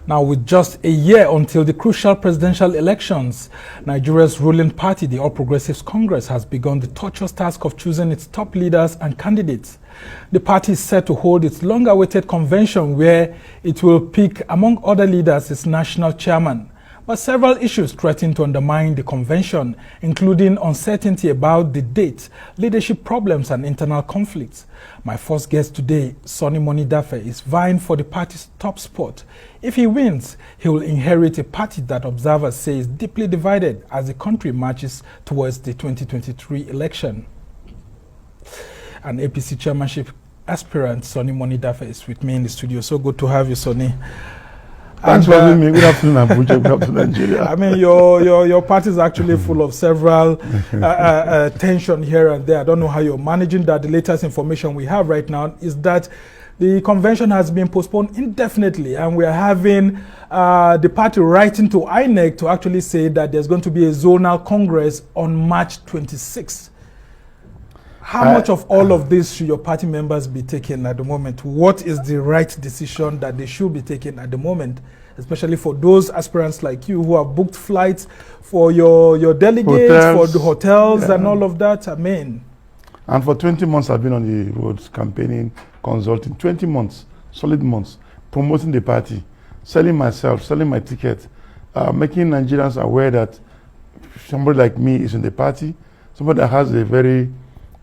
Now, with just a year until the crucial presidential elections, Nigeria's ruling party, the All Progressives Congress, has begun the tortuous task of choosing its top leaders and candidates. The party is set to hold its long-awaited convention where it will pick, among other leaders, its national chairman. But several issues threaten to undermine the convention, including uncertainty about the date, leadership problems, and internal conflicts. My first guest today, Sonny Moniedafe, is vying for the party's top spot. If he wins, he will inherit a party that observers say is deeply divided as the country marches towards the 2023 election. An APC chairmanship aspirant, Sonny Moniedafe, is with me in the studio. So good to have you, Sonny. Thanks for having me. Good afternoon, Abuja. Good afternoon, Nigeria. I mean, your party is actually full of several tension here and there. I don't know how you're managing that. The latest information we have right now is that the convention has been postponed indefinitely, and we are having the party writing to INEC to actually say that there's going to be a zonal congress on March 26th. How much of all of this should your party members be taking at the moment? What is the right decision that they should be taking at the moment, especially for those aspirants like you who have booked flights for your delegates, for the hotels and all of that? I mean. And for 20 months, I've been on the roads campaigning, consulting. 20 months, solid months, promoting the party, selling myself, selling my ticket, making Nigerians aware that somebody like me is in the party, somebody that has a very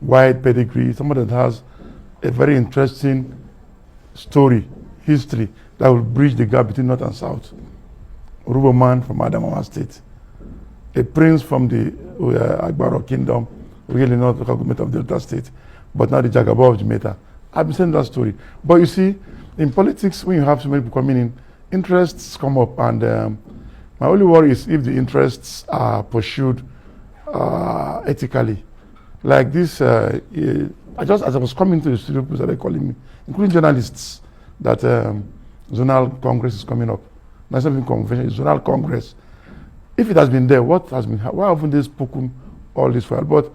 wide pedigree, somebody that has a very interesting story, history, that will bridge the gap between North and South. Urubo man from Adamawa State, a prince from the Agbaro Kingdom, really not the government of Delta State, but now the Jagaba of Jamaica. I've been saying that story. But you see, in politics, when you have so many people coming in, interests come up, and my only worry is if the interests are pursued ethically. Like this, as I was coming to the studio, people started calling me, including journalists, that zonal congress is coming up. National convention is zonal congress. If it has been there, why haven't they spoken all this while? But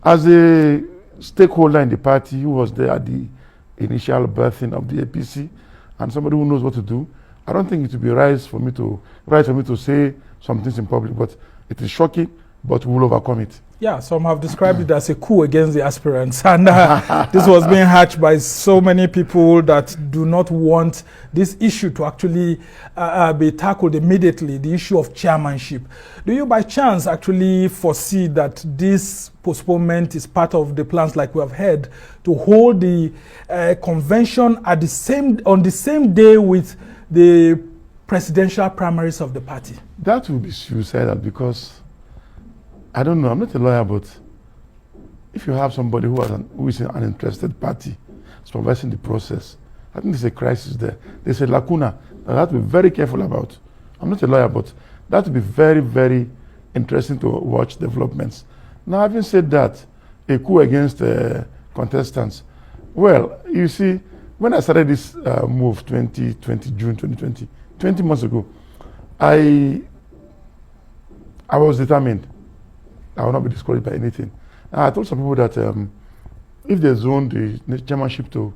as a stakeholder in the party who was there at the initial birthing of the APC, and somebody who knows what to do, I don't think it would be right for me to say some things in public. But it is shocking, but we will overcome it. Yeah, some have described it as a coup against the aspirants, and this was being hatched by so many people that do not want this issue to actually be tackled immediately, the issue of chairmanship. Do you by chance actually foresee that this postponement is part of the plans, like we have heard, to hold the convention on the same day with the presidential primaries of the party? That would be suicidal, because I don't know, I'm not a lawyer, but if you have somebody who is in an interested party supervising the process, I think there's a crisis there. There's a lacuna that I have to be very careful about. I'm not a lawyer, but that would be very, very interesting to watch developments. Now, having said that, a coup against contestants, well, you see, when I started this move, June 2020, 20 months ago, I was determined I will not be discouraged by anything. And I told some people that if they zone the chairmanship to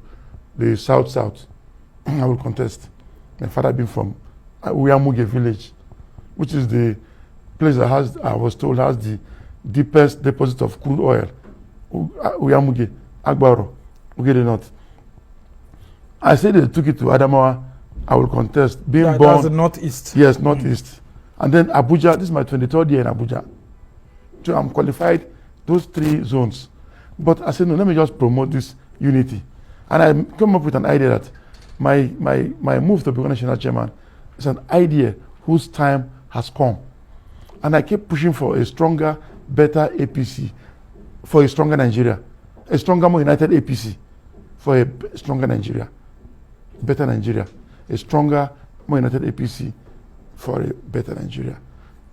the South, I will contest. My father being from Uyamuge village, which is the place that has, I was told, has the deepest deposit of crude oil. Uyamuge, Agbaro, Ugede North. I said they took it to Adamawa, I will contest. Being born, that's the northeast. Yes, northeast. And then Abuja, this is my 23rd year in Abuja. So I'm qualified those 3 zones. But I said, no, let me just promote this unity. And I came up with an idea that my move to become national chairman is an idea whose time has come. And I kept pushing for a stronger, better APC, for a stronger Nigeria, a stronger, more united APC, for a stronger Nigeria, better Nigeria, a stronger, more united APC, for a better Nigeria.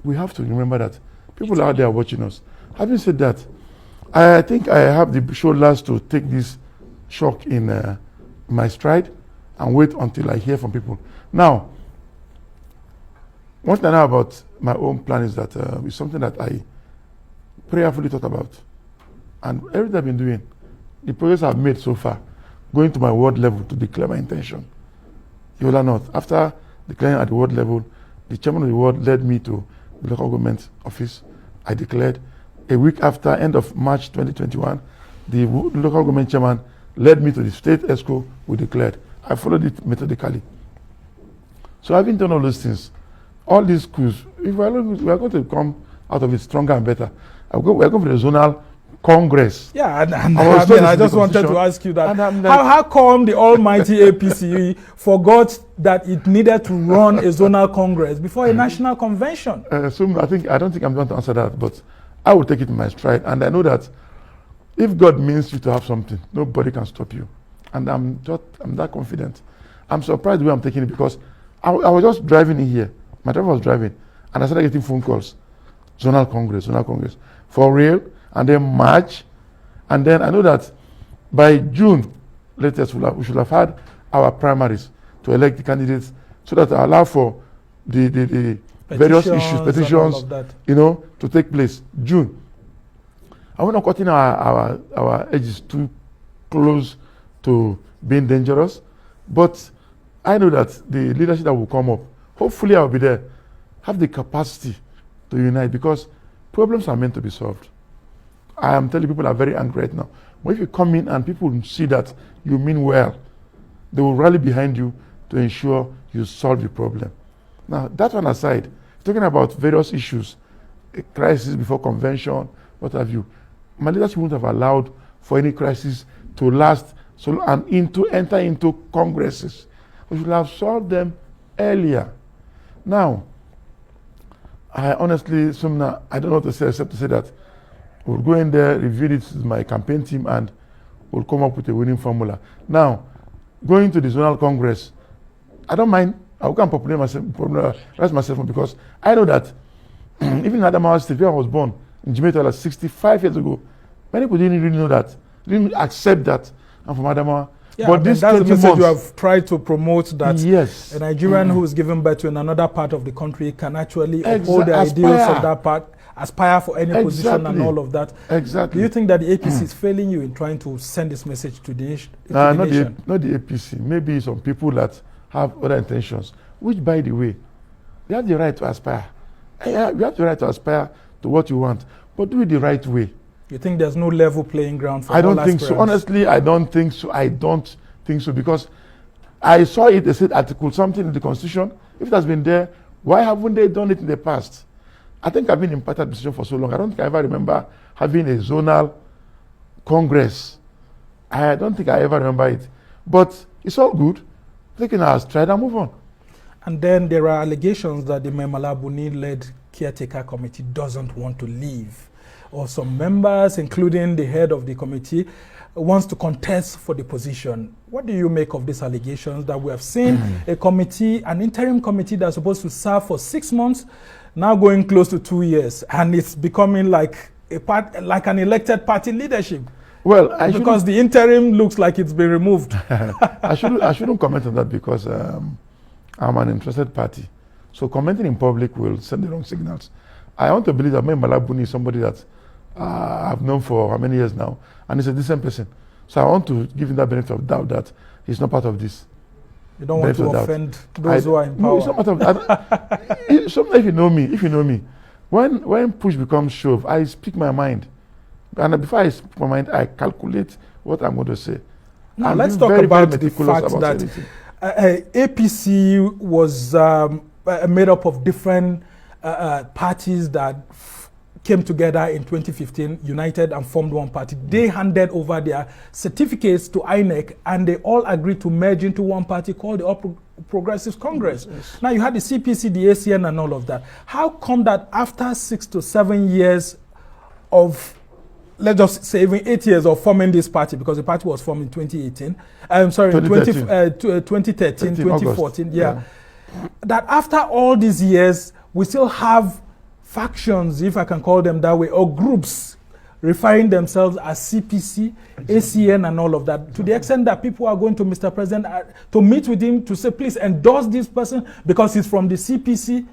We have to remember that people out there watching us. Having said that, I think I have the shoulders to take this shock in my stride and wait until I hear from people. Now, one thing I know about my own plan is that it's something that I prayerfully thought about. And everything I've been doing, the progress I've made so far, going to my ward level to declare my intention. You will not. After declaring at the ward level. The chairman of the ward led me to the local government office. I declared. A week after, end of March 2021, the local government chairman led me to the state ESCO. We declared. I followed it methodically. So having done all those things, all these coups, if we are going to come out of it stronger and better, we're going for the zonal Congress. Yeah, and I just wanted to ask you that. How come the almighty APC forgot that it needed to run a zonal Congress before a national convention? So I don't think I'm going to answer that, but I will take it in my stride. And I know that if God means you to have something, nobody can stop you. And I'm that confident. I'm surprised the way I'm taking it, because I was just driving in here. My driver was driving, and I started getting phone calls. Zonal Congress. For real. And then March, and then I know that by June latest we should have had our primaries to elect the candidates, so that I allow for the various issues, petitions, to take place. June. And we're not cutting our edges too close to being dangerous, but I know that the leadership that will come up, hopefully I'll be there, have the capacity to unite, because problems are meant to be solved. I am telling people are very angry right now. But if you come in and people see that you mean well, they will rally behind you to ensure you solve the problem. Now, that one aside, talking about various issues, a crisis before convention, what have you, my leadership wouldn't have allowed for any crisis to last and enter into congresses. We should have solved them earlier. Now, I honestly, Sumner, I don't know what to say except to say that we'll go in there, review it with my campaign team, and we'll come up with a winning formula. Now, going to the zonal congress, I don't mind. I can't popularize myself, because I know that even in Adamawa State, where I was born, in Jamaica, 65 years ago, many people didn't really know that, didn't accept that I'm from Adamawa. Yeah, but this that's the message you have tried to promote, that yes, a Nigerian who is given birth to in another part of the country can actually uphold the ideals of that part, aspire for any position and all of that. Exactly. Do you think that the APC is failing you in trying to send this message to the nation? Not the APC. Maybe some people that have other intentions, which, by the way, they have the right to aspire. You have the right to aspire to what you want, but do it the right way. You think there's no level playing ground for I don't think so. Honestly, I don't think so, because I saw it, they said article something in the Constitution. If it has been there, why haven't they done it in the past? I think I've been in party administration for so long. I don't think I ever remember having a zonal Congress. I don't think I ever remember it. But it's all good. Taking our stride and move on. And then there are allegations that the Memalabuni-led caretaker committee doesn't want to leave, or some members, including the head of the committee, wants to contest for the position. What do you make of these allegations that we have seen a committee, an interim committee that's supposed to serve for 6 months, now going close to 2 years, and it's becoming like an elected party leadership? Well, because the interim looks like it's been removed. I shouldn't comment on that, because I'm an interested party. So commenting in public will send the wrong signals. I want to believe that Malabuni is somebody that I've known for how many years now, and he's a decent person. So I want to give him that benefit of doubt that he's not part of this. You don't want to offend those who are in power. No, it's not part of that. Sometimes if you know me, when push becomes shove, I speak my mind. And before I speak my mind, I calculate what I'm going to say. Now let's talk about the fact that APC was made up of different parties that came together in 2015, united and formed one party. They handed over their certificates to INEC, and they all agreed to merge into one party called the All Progressives Congress. Yes. Now you had the CPC, the ACN, and all of that. How come that after 6 to 7 years of, let's just say even 8 years of forming this party, because the party was formed in 2018, I'm sorry, 2013, 2014, yeah, that after all these years, we still have factions, if I can call them that way, or groups referring themselves as CPC, ACN, and all of that, to the extent that people are going to Mr. President to meet with him to say, please endorse this person because he's from the CPC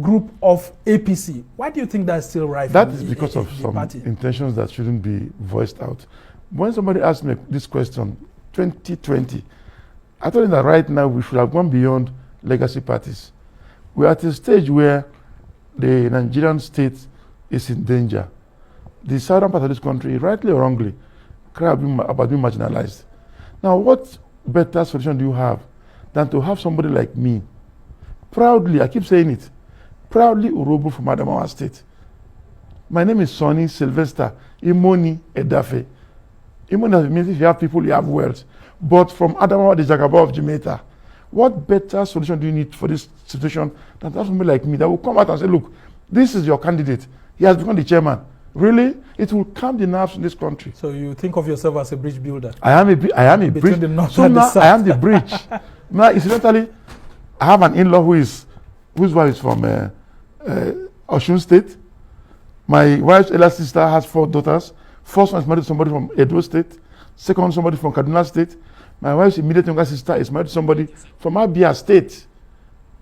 group of APC. Why do you think that's still right? That is because of some intentions that shouldn't be voiced out. When somebody asked me this question, 2020, I told him that right now we should have gone beyond legacy parties. We're at a stage where the Nigerian state is in danger. The southern part of this country, rightly or wrongly, cry about being marginalized. Now, what better solution do you have than to have somebody like me, proudly, I keep saying it, proudly Urobo from Adamawa State. My name is Sylvester, Moniedafe. Moniedafe means if you have people, you have wealth. But from Adamawa, the Jagaba of Jamaica, what better solution do you need for this situation than to have somebody like me that will come out and say, look, this is your candidate. He has become the chairman. Really? It will calm the nerves in this country. So you think of yourself as a bridge builder? I am a bridge. The north so and the now south. I am the bridge. Now, incidentally, I have an in-law whose wife is from Osun State. My wife's elder sister has 4 daughters. First one is married to somebody from Edo State. Second one, somebody from Kaduna State. My wife's immediate younger sister is married to somebody from Abia State.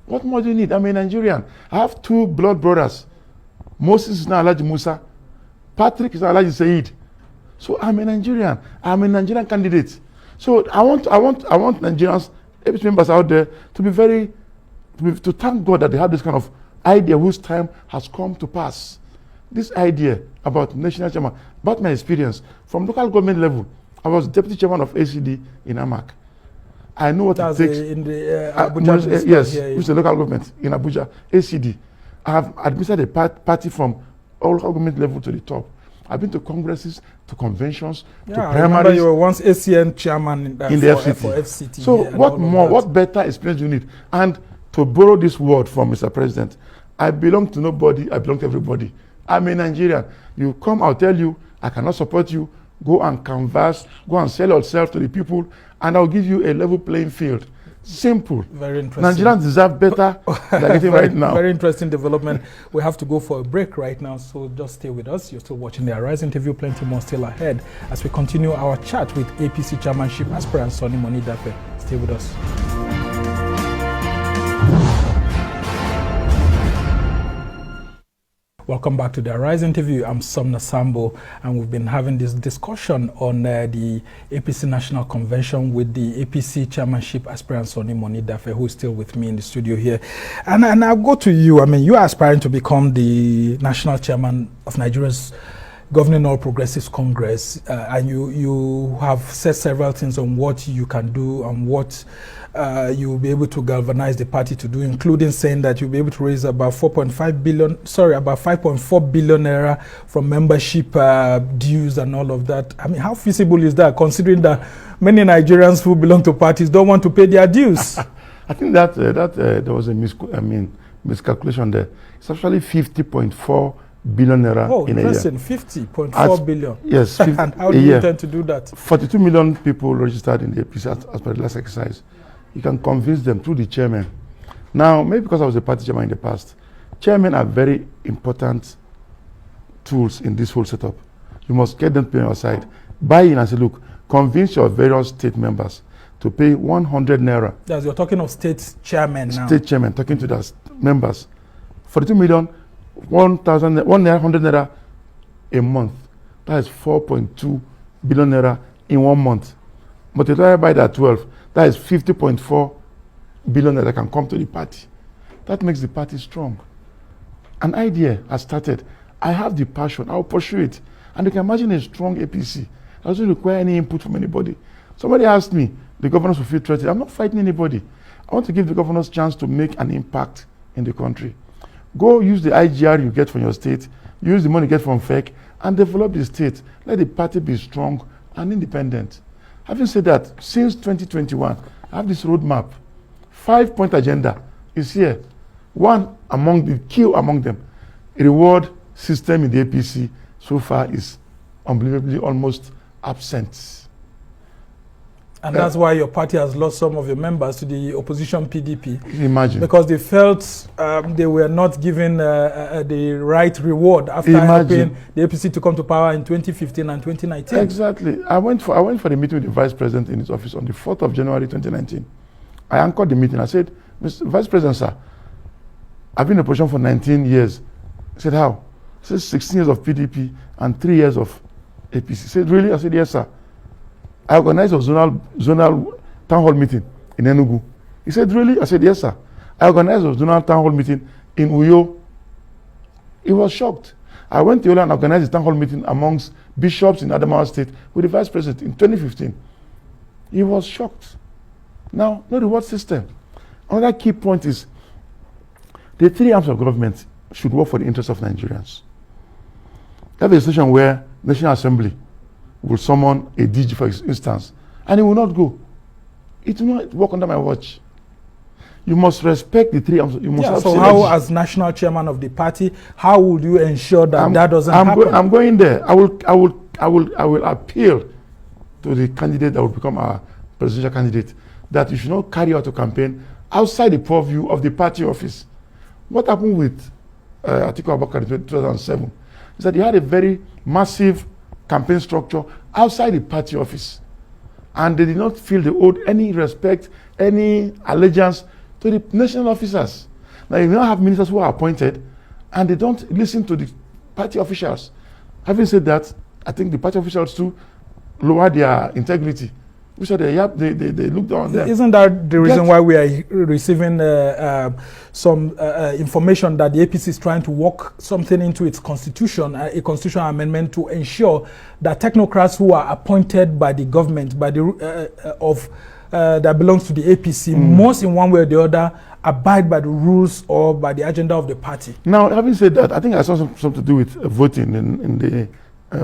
What more do you need? I'm a Nigerian. I have 2 blood brothers. Moses is now Alhaji Musa. Patrick is now Alhaji Said. So I'm a Nigerian. I'm a Nigerian candidate. So I want Nigerians, APC members out there, to thank God that they have this kind of idea whose time has come to pass. This idea about national chairman, about my experience from local government level. I was deputy chairman of ACD in Amak. I know what it takes. In the Abuja yes, here, which is the local government in Abuja, ACD. I have administered a party from all local government level to the top. I've been to congresses, to conventions, to I primaries. remember you were once ACN chairman in the FCT. For FCT. So what better experience do you need? And to borrow this word from Mr. President, I belong to nobody, I belong to everybody. I'm a Nigerian. You come, I'll tell you, I cannot support you. Go and canvass, go and sell yourself to the people, and I'll give you a level playing field. Simple. Very interesting. Nigerians deserve better than getting right now. Very interesting development. We have to go for a break right now, so just stay with us. You're still watching the Arise interview. Plenty more still ahead as we continue our chat with APC Chairmanship aspirant Sonny Moniedafe. Stay with us. Welcome back to the Arise interview. I'm Sumner Sambo, and we've been having this discussion on the APC National Convention with the APC Chairmanship aspirant Sonny Moniedafe, who is still with me in the studio here. And I'll go to you. I mean, you are aspiring to become the national chairman of Nigeria's Governing All Progressives Congress, and you have said several things on what you can do and what you will be able to galvanize the party to do, including saying that you'll be able to raise about 5.4 billion naira from membership dues and all of that. I mean, how feasible is that, considering that many Nigerians who belong to parties don't want to pay their dues? I think that there was a miscalculation there. It's actually 50.4 billion naira in a year. 50.4 billion. Yes. 50, and how do you intend to do that? 42 million people registered in the APC as per the last exercise. You can convince them through the chairman. Now, maybe because I was a party chairman in the past, chairmen are very important tools in this whole setup. You must get them to pay on your side. Buy in and say, look, convince your various state members to pay 100 naira. Yes, you're talking of state chairman now. State chairman, talking to the members. 42 million, 100 naira a month. That is 4.2 billion naira in 1 month. Multiply by that 12, that is 50.4 billion naira that can come to the party. That makes the party strong. An idea has started. I have the passion. I'll pursue it. And you can imagine a strong APC. I doesn't require any input from anybody. Somebody asked me, the governors will feel threatened. I'm not fighting anybody. I want to give the governors a chance to make an impact in the country. Go use the IGR you get from your state, use the money you get from FEC, and develop the state. Let the party be strong and independent. Having said that, since 2021, I have this roadmap. 5-point agenda is here. One among the key among them, a reward system in the APC so far is unbelievably almost absent. And that's why your party has lost some of your members to the opposition PDP. Imagine. Because they felt they were not given the right reward after helping the APC to come to power in 2015 and 2019. Exactly. I went for the meeting with the Vice President in his office on the 4th of January 2019. I anchored the meeting. I said, Mr. Vice President, sir, I've been in opposition for 19 years. He said, how? He said, 16 years of PDP and 3 years of APC. He said, really? I said, yes, sir. I organized a zonal town hall meeting in Enugu. He said, really? I said, yes, sir. I organized a Donald town hall meeting in Uyo. He was shocked. I went to Yola and organized a town hall meeting amongst bishops in Adamawa State with the vice president in 2015. He was shocked. Now, no reward system. Another key point is the three arms of government should work for the interests of Nigerians. That's a situation where National Assembly will summon a DG, for instance, and it will not go. It will not work under my watch. You must respect the three arms. You must have so synergy. how, as national chairman of the party, how would you ensure that that doesn't happen? I'm going there. I will appeal to the candidate that will become our presidential candidate that you should not carry out a campaign outside the purview of the party office. What happened with Atiku Abubakar in 2007 is that he had a very massive campaign structure outside the party office, and they did not feel they owed any respect, any allegiance to the national officers. Now you now have ministers who are appointed and they don't listen to the party officials. Having said that, I think the party officials too lower their integrity. We said they look down on them. Isn't that the reason why we are receiving some information that the APC is trying to work something into its constitution, a constitutional amendment to ensure that technocrats who are appointed by the government, by the that belongs to the APC, must in one way or the other abide by the rules or by the agenda of the party? Now, having said that, I think I saw something to do with voting in the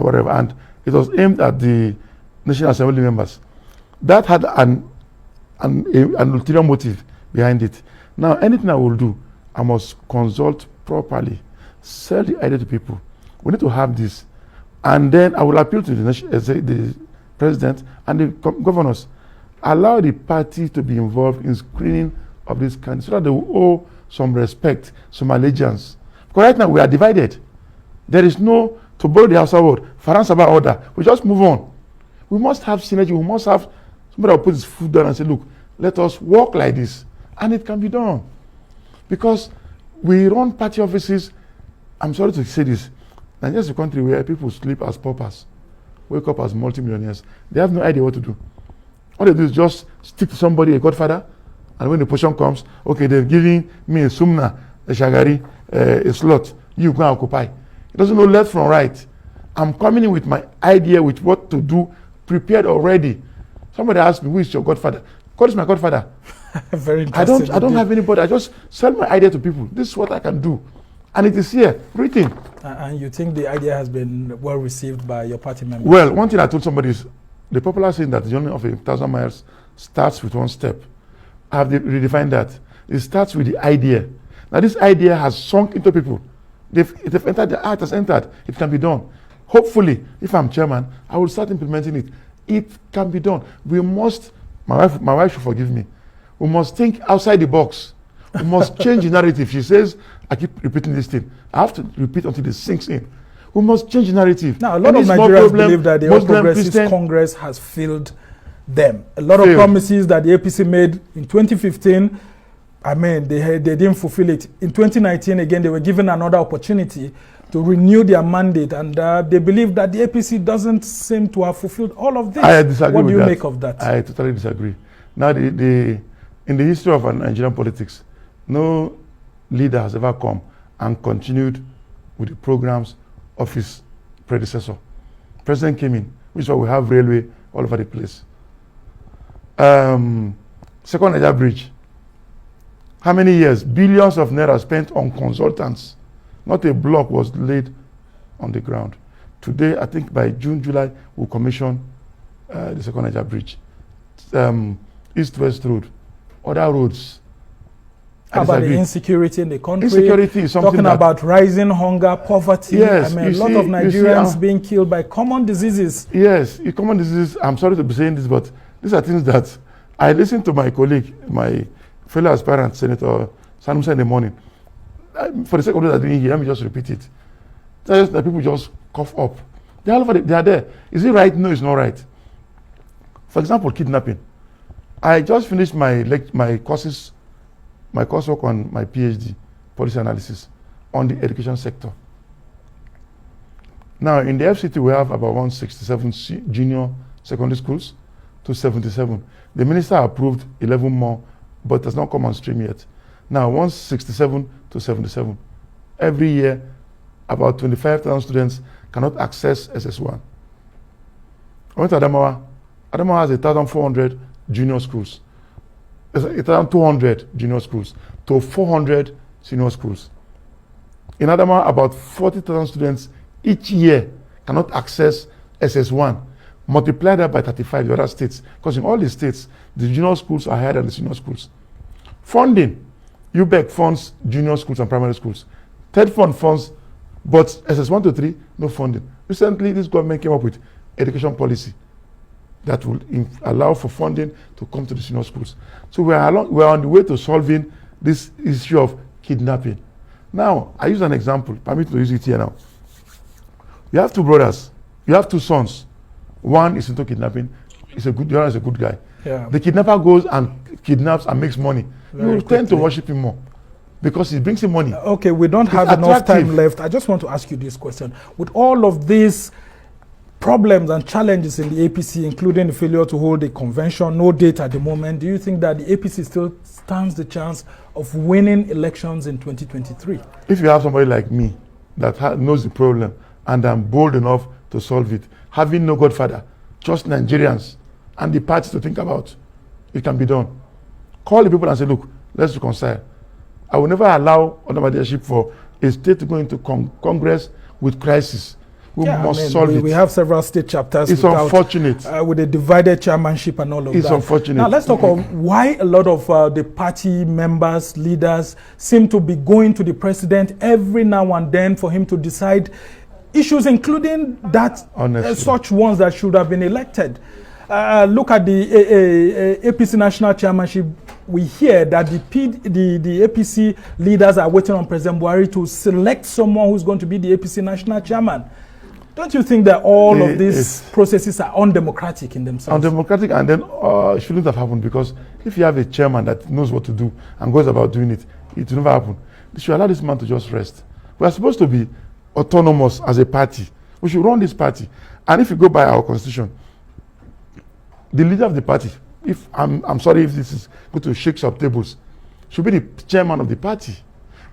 whatever, and it was aimed at the National Assembly members. That had an ulterior motive behind it. Now, anything I will do, I must consult properly, sell the idea to people. We need to have this. And then I will appeal to the president and the governors. Allow the party to be involved in screening of this candidates so that they will owe some respect, some allegiance. Because right now we are divided. There is no, to borrow the Hausa word, Faransaba order. We just move on. We must have synergy. We must have somebody will put his foot down and say, look, let us work like this. And it can be done. Because we run party offices. I'm sorry to say this. Nigeria is a country where people sleep as paupers, wake up as multimillionaires. They have no idea what to do. All they do is just stick to somebody, a godfather, and when the position comes, okay, they're giving me a Sumner, a Shagari, a slot. You go and occupy. It doesn't know left from right. I'm coming in with my idea, with what to do, prepared already. Somebody asked me, who is your godfather? God is my godfather. Very interesting. I don't have anybody. I just sell my idea to people. This is what I can do. And it is here, written. And you think the idea has been well received by your party members? Well, one thing I told somebody is, the popular saying that the journey of 1,000 miles starts with one step. I have redefined that. It starts with the idea. Now this idea has sunk into people. They've entered, the art has entered. It can be done. Hopefully, if I'm chairman, I will start implementing it. It can be done. We must, my wife should forgive me. We must think outside the box. We must change the narrative. She says, I keep repeating this thing. I have to repeat until it sinks in. We must change the narrative. Now, a lot of Nigerians believe that the All Progressives Congress has failed them. A lot of promises that the APC made in 2015, I mean, they didn't fulfill it. In 2019, again, they were given another opportunity to renew their mandate, and they believe that the APC doesn't seem to have fulfilled all of this. I disagree What with do you that. make of that? I totally disagree. Now, in the history of Nigerian politics, no leader has ever come and continued with the programs of his predecessor. President came in, which is why we have railway all over the place. Second Niger Bridge. How many years? Billions of naira spent on consultants. Not a block was laid on the ground. Today, I think by June, July, we'll commission the Second Niger Bridge. East-West Road, other roads. How about the insecurity in the country? Insecurity is something talking about rising hunger, poverty. Yes, I mean, a lot of Nigerians being killed by common diseases. Yes, common diseases. I'm sorry to be saying this, but these are things that I listened to my colleague, my fellow aspirant Senator Sumner in the morning. For the sake of those that didn't hear, let me just repeat it. That people just cough up. They are there. Is it right? No, it's not right. For example, kidnapping. I just finished my coursework on my PhD, policy analysis, on the education sector. Now, in the FCT, we have about 167 junior secondary schools to 77. The minister approved 11 more, but has not come on stream yet. Now, 167 to 77. Every year, about 25,000 students cannot access SS1. I went to Adamawa. Adamawa has 1,400 junior schools. 1,200 junior schools to 400 senior schools. In Adamawa, about 40,000 students each year cannot access SS1. Multiply that by 35 the other states, because in all the states, the junior schools are higher than the senior schools. Funding. UBEC funds junior schools and primary schools. Third fund funds, but SS1 to 3, no funding. Recently, this government came up with education policy that will allow for funding to come to the senior schools. So we are on the way to solving this issue of kidnapping. Now, I use an example. Permit me to use it here now. You have two brothers. You have two sons. One is into kidnapping. The other is a good guy. Yeah. The kidnapper goes and kidnaps and makes money. You tend to worship him more because it brings him money. Okay, we don't have enough time left. I just want to ask you this question. With all of these problems and challenges in the APC, including the failure to hold a convention, no date at the moment, do you think that the APC still stands the chance of winning elections in 2023? If you have somebody like me that knows the problem and I'm bold enough to solve it, having no godfather, just Nigerians and the party to think about, it can be done. Call the people and say, look, let's reconcile. I will never allow under my leadership for a state to go into Congress with crisis. We must solve it. We have several state chapters. It's unfortunate. With a divided chairmanship and all of that. It's unfortunate. Now let's talk about why a lot of the party members, leaders, seem to be going to the president every now and then for him to decide issues, including that such ones that should have been elected. Look at the APC National Chairmanship. We hear that the APC leaders are waiting on President Buhari to select someone who's going to be the APC National Chairman. Don't you think that all of these processes are undemocratic in themselves? Undemocratic, and then it shouldn't have happened, because if you have a chairman that knows what to do and goes about doing it, it will never happen. They should allow this man to just rest. We are supposed to be autonomous as a party. We should run this party. And if you go by our constitution, the leader of the party, if I'm sorry if this is going to shake some tables, should be the chairman of the party.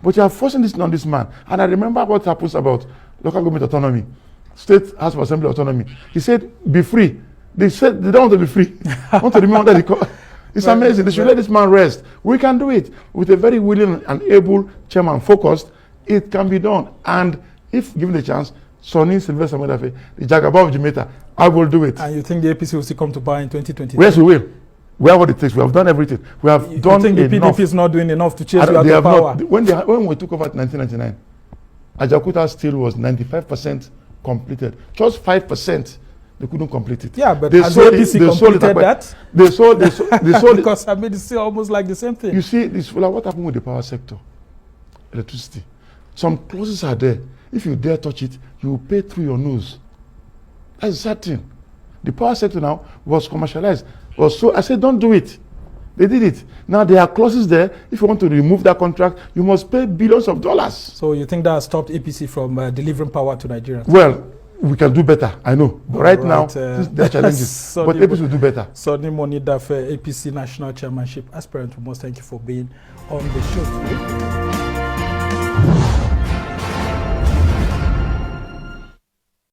But you are forcing this on this man. And I remember what happens about local government autonomy, State House of Assembly autonomy. He said, be free. They said they don't want to be free. They want to remain under the court. It's amazing. They should let this man rest. We can do it with a very willing and able chairman, focused. It can be done. And if given the chance, Sonny, Sylvester, Moniedafe, the Jagaba of Jamaica, I will do it. And you think the APC will still come to power in 2023? Yes, we will. We have what it takes. We have done everything. We have done enough. You think the PDP is not doing enough to chase you out of power? When we took over in 1999, Ajakuta still was 95% completed. Just 5%, they couldn't complete it. Yeah, but has the APC completed that? They sold it. Because I mean, it's still almost like the same thing. You see, what happened with the power sector? Electricity. Some clauses are there. If you dare touch it, you will pay through your nose. That's certain. The power sector now was commercialized. So I said, don't do it. They did it. Now there are clauses there. If you want to remove that contract, you must pay billions of dollars. So you think that has stopped APC from delivering power to Nigerians? Well, we can do better, I know. But right now, there are challenges. But APC will do better. Suddenly, Moniedafe, APC National Chairmanship aspirant, we must thank you for being on the show today.